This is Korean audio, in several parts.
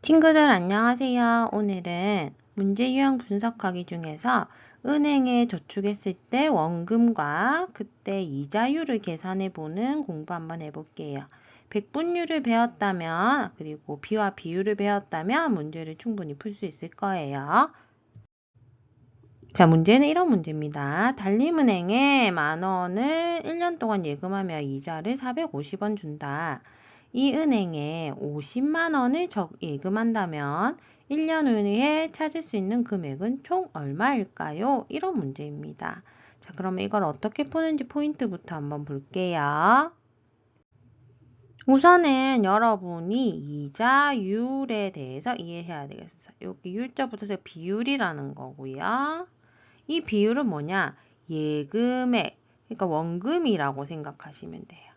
친구들 안녕하세요. 오늘은 문제 유형 분석하기 중에서 은행에 저축했을 때 원금과 그때 이자율을 계산해 보는 공부 한번 해볼게요. 백분율을 배웠다면 그리고 비와 비율을 배웠다면 문제를 충분히 풀 수 있을 거예요. 자, 문제는 이런 문제입니다. 달림은행에 10,000원을 1년 동안 예금하며 이자를 450원 준다. 이 은행에 50만 원을 예금한다면 1년 후에 찾을 수 있는 금액은 총 얼마일까요? 이런 문제입니다. 자, 그러면 이걸 어떻게 푸는지 포인트부터 한번 볼게요. 우선은 여러분이 이자율에 대해서 이해해야 되겠어요. 여기 율자 붙어서 비율이라는 거고요. 이 비율은 뭐냐? 예금액, 그러니까 원금이라고 생각하시면 돼요.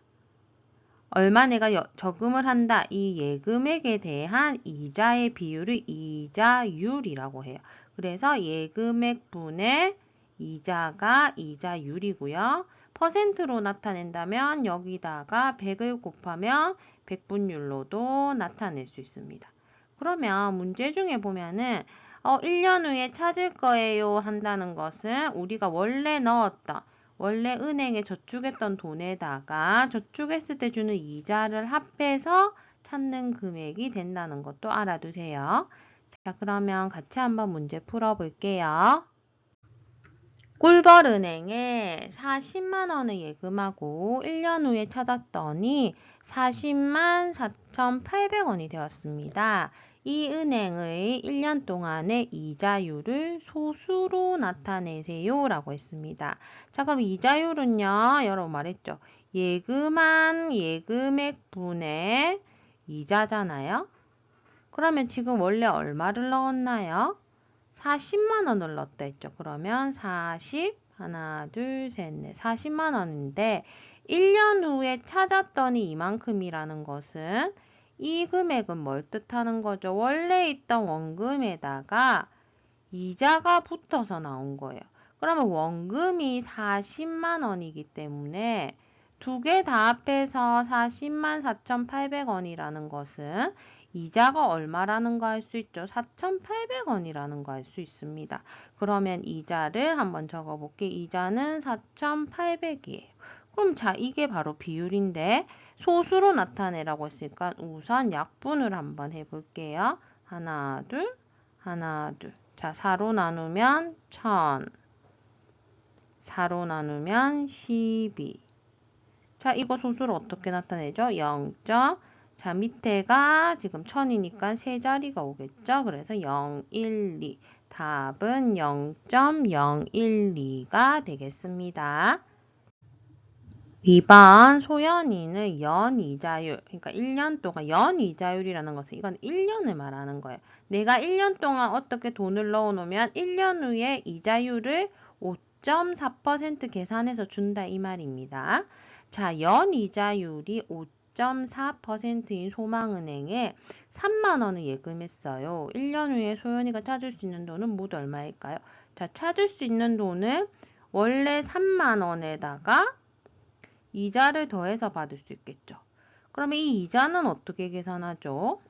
얼마 내가 저금을 한다. 이 예금액에 대한 이자의 비율을 이자율이라고 해요. 그래서 예금액 분의 이자가 이자율이고요. 퍼센트로 나타낸다면 여기다가 100을 곱하면 백분율로도 나타낼 수 있습니다. 그러면 문제 중에 보면은 1년 후에 찾을 거예요 한다는 것은 우리가 원래 은행에 저축했던 돈에다가 저축했을 때 주는 이자를 합해서 찾는 금액이 된다는 것도 알아두세요. 자, 그러면 같이 한번 문제 풀어볼게요. 꿀벌은행에 40만 원을 예금하고 1년 후에 찾았더니 40만 4,800원이 되었습니다. 이 은행의 1년 동안의 이자율을 소수로 나타내세요 라고 했습니다. 자, 그럼 이자율은요, 여러분 말했죠. 예금한 예금액 분의 이자잖아요. 그러면 지금 원래 얼마를 넣었나요? 40만 원을 넣었다 했죠. 그러면 40, 하나, 둘, 셋, 넷, 40만 원인데 1년 후에 찾았더니 이만큼이라는 것은 이 금액은 뭘 뜻하는 거죠? 원래 있던 원금에다가 이자가 붙어서 나온 거예요. 그러면 원금이 40만 원이기 때문에 두 개 다 합해서 40만 4,800원이라는 것은 이자가 얼마라는 거 알 수 있죠? 4,800원이라는 거 알 수 있습니다. 그러면 이자를 한번 적어볼게. 이자는 4,800이에요. 그럼 자, 이게 바로 비율인데 소수로 나타내라고 했으니까 우선 약분을 한번 해볼게요. 하나, 둘, 하나, 둘. 자, 4로 나누면 1000. 4로 나누면 12. 자, 이거 소수로 어떻게 나타내죠? 0. 자, 밑에가 지금 1000이니까 세 자리가 오겠죠? 그래서 012. 답은 0.012가 되겠습니다. 2번 소연이는 연이자율, 그러니까 1년 동안 연이자율이라는 것은 이건 1년을 말하는 거예요. 내가 1년 동안 어떻게 돈을 넣어놓으면 1년 후에 이자율을 5.4% 계산해서 준다 이 말입니다. 자, 연이자율이 5.4%인 소망은행에 3만 원을 예금했어요. 1년 후에 소연이가 찾을 수 있는 돈은 모두 얼마일까요? 자, 찾을 수 있는 돈은 원래 3만 원에다가 이자를 더해서 받을 수 있겠죠. 그러면 이 이자는 어떻게 계산하죠?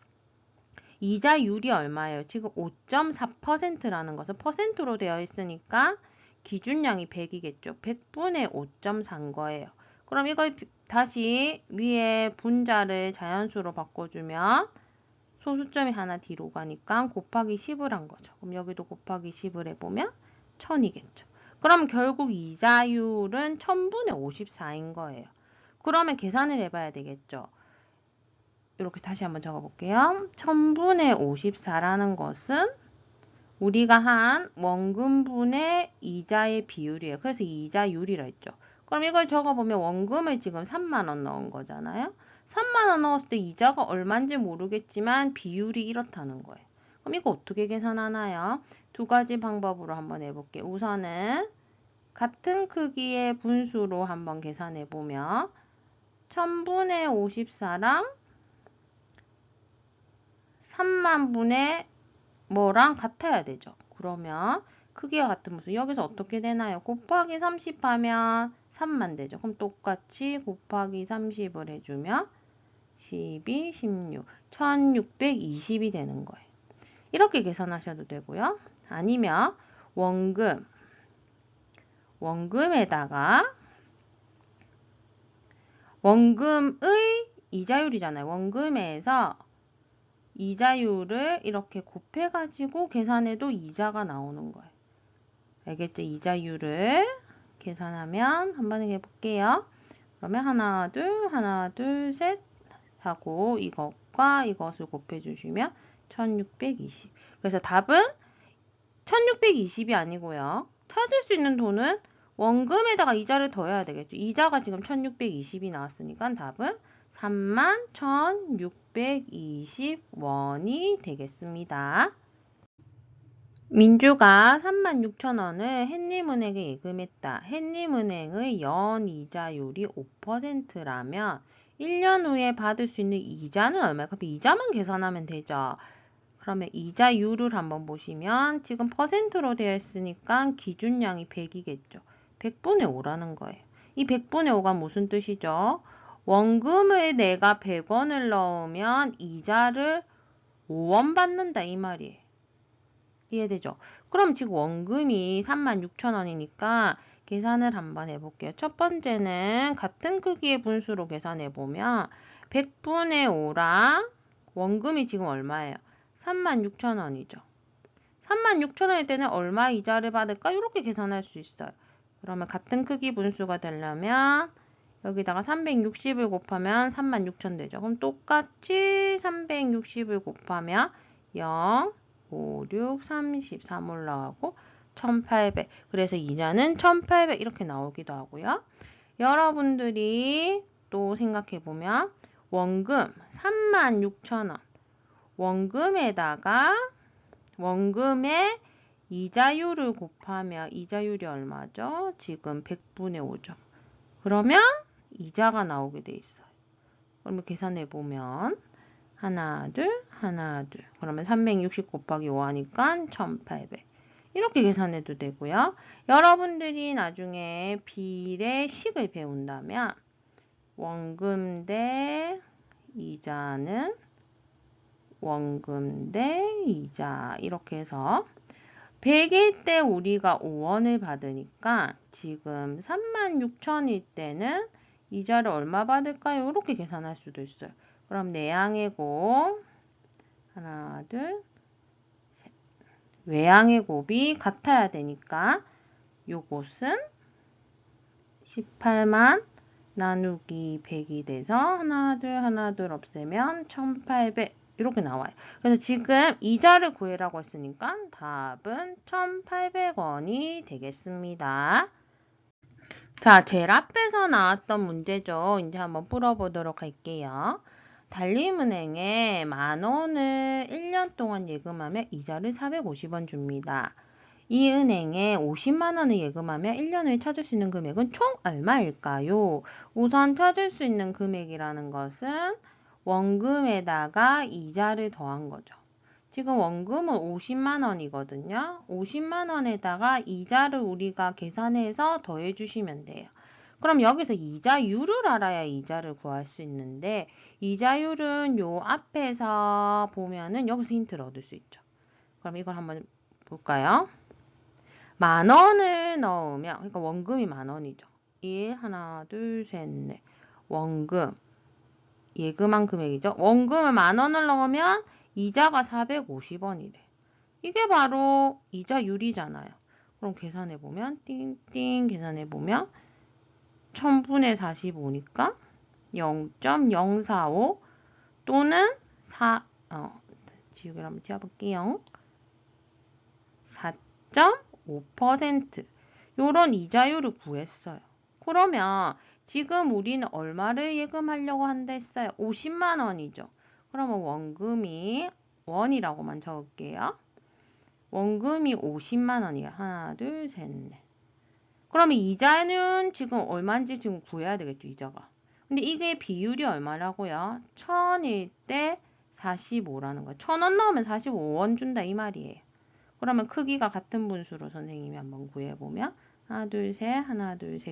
이자율이 얼마예요? 지금 5.4%라는 것은 퍼센트로 되어 있으니까 기준량이 100이겠죠. 100분의 5.4인 거예요. 그럼 이걸 다시 위에 분자를 자연수로 바꿔주면 소수점이 하나 뒤로 가니까 곱하기 10을 한 거죠. 그럼 여기도 곱하기 10을 해보면 1000이겠죠. 그럼 결국 이자율은 1000분의 54인 거예요. 그러면 계산을 해봐야 되겠죠. 이렇게 다시 한번 적어볼게요. 1000분의 54라는 것은 우리가 한 원금분의 이자의 비율이에요. 그래서 이자율이라 했죠. 그럼 이걸 적어보면 원금을 지금 3만원 넣은 거잖아요. 3만원 넣었을 때 이자가 얼마인지 모르겠지만 비율이 이렇다는 거예요. 그럼 이거 어떻게 계산하나요? 두 가지 방법으로 한번 해볼게요. 우선은 같은 크기의 분수로 한번 계산해보면 1000분의 54랑 3만분의 뭐랑 같아야 되죠. 그러면 크기가 같은 분수 여기서 어떻게 되나요? 곱하기 30 하면 3만 되죠. 그럼 똑같이 곱하기 30을 해주면 12, 16, 1620이 되는 거예요. 이렇게 계산하셔도 되고요. 아니면 원금에다가 원금의 이자율이잖아요. 원금에서 이자율을 이렇게 곱해가지고 계산해도 이자가 나오는 거예요. 알겠죠? 이자율을 계산하면 한번 해볼게요. 그러면 하나, 둘, 셋 하고 이것과 이것을 곱해주시면 1620. 그래서 답은 1620이 아니고요. 찾을 수 있는 돈은 원금에다가 이자를 더해야 되겠죠. 이자가 지금 1620이 나왔으니까 답은 31,620원이 되겠습니다. 민주가 36,000원을 햇님은행에 예금했다. 햇님은행의 연이자율이 5%라면 1년 후에 받을 수 있는 이자는 얼마일까? 이자만 계산하면 되죠. 그러면 이자율을 한번 보시면 지금 퍼센트로 되어 있으니까 기준량이 100이겠죠. 100분의 5라는 거예요. 이 100분의 5가 무슨 뜻이죠? 원금을 내가 100원을 넣으면 이자를 5원 받는다 이 말이에요. 이해되죠? 그럼 지금 원금이 36,000원이니까 계산을 한번 해볼게요. 첫 번째는 같은 크기의 분수로 계산해보면 100분의 5랑 원금이 지금 얼마예요? 36,000원이죠. 36,000원일 때는 얼마 이자를 받을까? 이렇게 계산할 수 있어요. 그러면 같은 크기 분수가 되려면 여기다가 360을 곱하면 36,000 되죠. 그럼 똑같이 360을 곱하면 0, 5, 6, 33 올라가고 1800. 그래서 이자는 1800 이렇게 나오기도 하고요. 여러분들이 또 생각해보면 원금 36,000원. 원금에다가 원금의 이자율을 곱하면 이자율이 얼마죠? 지금 100분의 5죠. 그러면 이자가 나오게 돼 있어요. 그러면 계산해 보면 하나, 둘. 그러면 360 곱하기 5 하니까 1800. 이렇게 계산해도 되고요. 여러분들이 나중에 비례식을 배운다면 원금 대 이자는 원금 대 이자 이렇게 해서 100일 때 우리가 5원을 받으니까 지금 36,000일 때는 이자를 얼마 받을까요? 이렇게 계산할 수도 있어요. 그럼 내양의 곱 하나, 둘, 셋. 외양의 곱이 같아야 되니까 요것은 18만 나누기 100이 돼서 하나, 둘 없애면 1800 이렇게 나와요. 그래서 지금 이자를 구해라고 했으니까 답은 1,800원이 되겠습니다. 자, 제일 앞에서 나왔던 문제죠. 이제 한번 풀어보도록 할게요. 달림은행에 10,000원을 1년 동안 예금하면 이자를 450원 줍니다. 이 은행에 50만 원을 예금하면 1년 후에 찾을 수 있는 금액은 총 얼마일까요? 우선 찾을 수 있는 금액이라는 것은 원금에다가 이자를 더한 거죠. 지금 원금은 50만 원이거든요. 50만 원에다가 이자를 우리가 계산해서 더해 주시면 돼요. 그럼 여기서 이자율을 알아야 이자를 구할 수 있는데 이자율은 요 앞에서 보면은 여기서 힌트를 얻을 수 있죠. 그럼 이걸 한번 볼까요? 10,000원을 넣으면 그러니까 원금이 10,000원이죠. 1, 하나, 둘, 셋, 넷. 원금 예금한 금액이죠. 원금을 10,000원을 넣으면 이자가 450원이래. 이게 바로 이자율이잖아요. 그럼 계산해보면 띵띵 계산해보면 1000분의 45니까 0.045 또는 지우개를 한번 지워볼게요. 4.5% 요런 이자율을 구했어요. 그러면 지금 우리는 얼마를 예금하려고 한다 했어요? 50만 원이죠. 그러면 원금이 원이라고만 적을게요. 원금이 50만 원이에요. 하나, 둘, 셋, 넷. 그러면 이자는 지금 얼마인지 지금 구해야 되겠죠, 이자가. 근데 이게 비율이 얼마라고요? 1000일 때 45라는 거예요. 1000원 넣으면 45원 준다 이 말이에요. 그러면 크기가 같은 분수로 선생님이 한번 구해보면 하나, 둘, 셋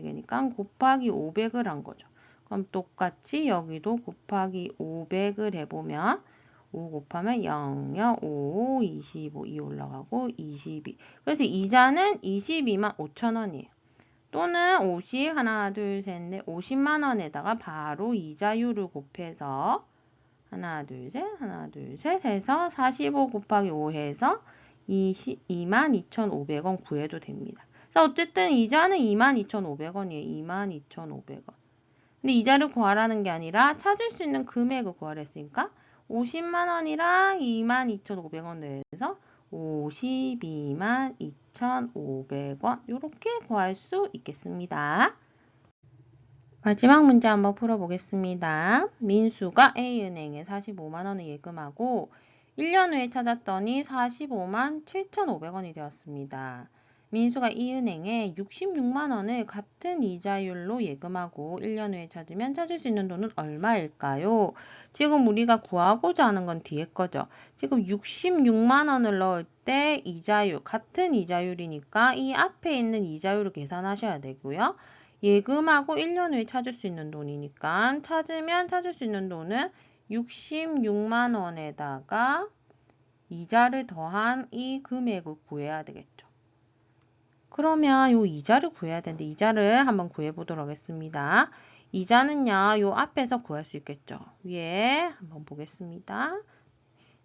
개니까 곱하기 500을 한 거죠. 그럼 똑같이 여기도 곱하기 500을 해보면 5 곱하면 0, 0, 5, 25, 2 올라가고 22. 그래서 이자는 22만 5천 원이에요. 또는 50, 하나, 둘, 셋, 넷, 50만 원에다가 바로 이자율을 곱해서 하나, 둘, 셋, 하나, 둘, 셋 해서 45 곱하기 5 해서 22,500원 구해도 됩니다. 그래서 어쨌든 이자는 22,500원이에요. 22,500원. 근데 이자를 구하라는 게 아니라 찾을 수 있는 금액을 구하랬으니까 50만 원이랑 22,500원 내에서 52만 2,500원 이렇게 구할 수 있겠습니다. 마지막 문제 한번 풀어보겠습니다. 민수가 A은행에 45만 원을 예금하고 1년 후에 찾았더니 45만 7,500원이 되었습니다. 민수가 이 은행에 66만 원을 같은 이자율로 예금하고 1년 후에 찾으면 찾을 수 있는 돈은 얼마일까요? 지금 우리가 구하고자 하는 건 뒤에 거죠. 지금 66만 원을 넣을 때 이자율, 같은 이자율이니까 이 앞에 있는 이자율을 계산하셔야 되고요. 예금하고 1년 후에 찾을 수 있는 돈이니까 찾으면 찾을 수 있는 돈은 66만 원에다가 이자를 더한 이 금액을 구해야 되겠죠. 그러면 요 이자를 구해야 되는데 이자를 한번 구해보도록 하겠습니다. 이자는요, 요 앞에서 구할 수 있겠죠. 위에 한번 보겠습니다.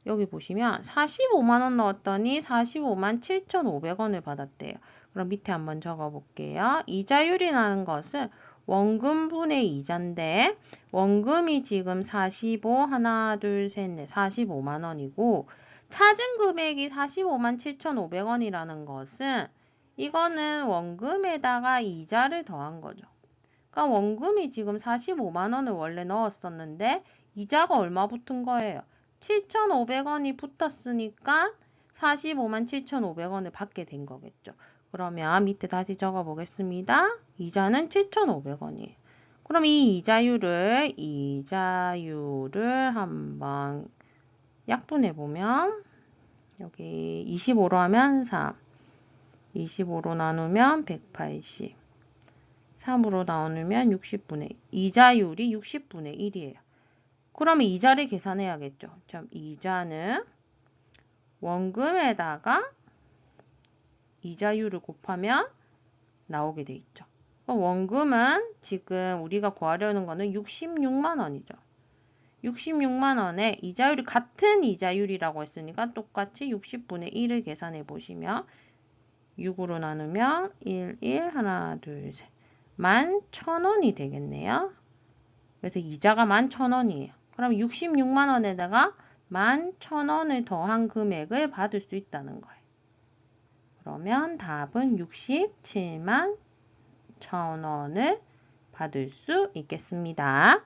여기 보시면 45만 원 넣었더니 45만 7,500원을 받았대요. 그럼 밑에 한번 적어볼게요. 이자율이라는 것은 원금분의 이자인데 원금이 지금 45, 하나, 둘, 셋, 넷, 45만 원이고 찾은 금액이 45만 7,500원이라는 것은 이거는 원금에다가 이자를 더한 거죠. 그러니까 원금이 지금 45만 원을 원래 넣었었는데 이자가 얼마 붙은 거예요? 7,500원이 붙었으니까 45만 7,500원을 받게 된 거겠죠. 그러면 밑에 다시 적어 보겠습니다. 이자는 7,500원이에요. 그럼 이 이자율을 한번 약분해 보면 여기 25로 하면 3, 25로 나누면 180, 3으로 나누면 60분의 1. 이자율이 60분의 1이에요. 그러면 이자를 계산해야겠죠. 참, 이자는 원금에다가 이자율을 곱하면 나오게 돼 있죠. 원금은 지금 우리가 구하려는 거는 66만 원이죠. 66만 원에 이자율이 같은 이자율이라고 했으니까 똑같이 60분의 1을 계산해 보시면 6으로 나누면 1, 1, 하나, 둘, 셋. 11,000원이 되겠네요. 그래서 이자가 11,000원이에요. 그럼 66만 원에다가 11,000원을 더한 금액을 받을 수 있다는 거예요. 그러면 답은 67만 1,000원을 받을 수 있겠습니다.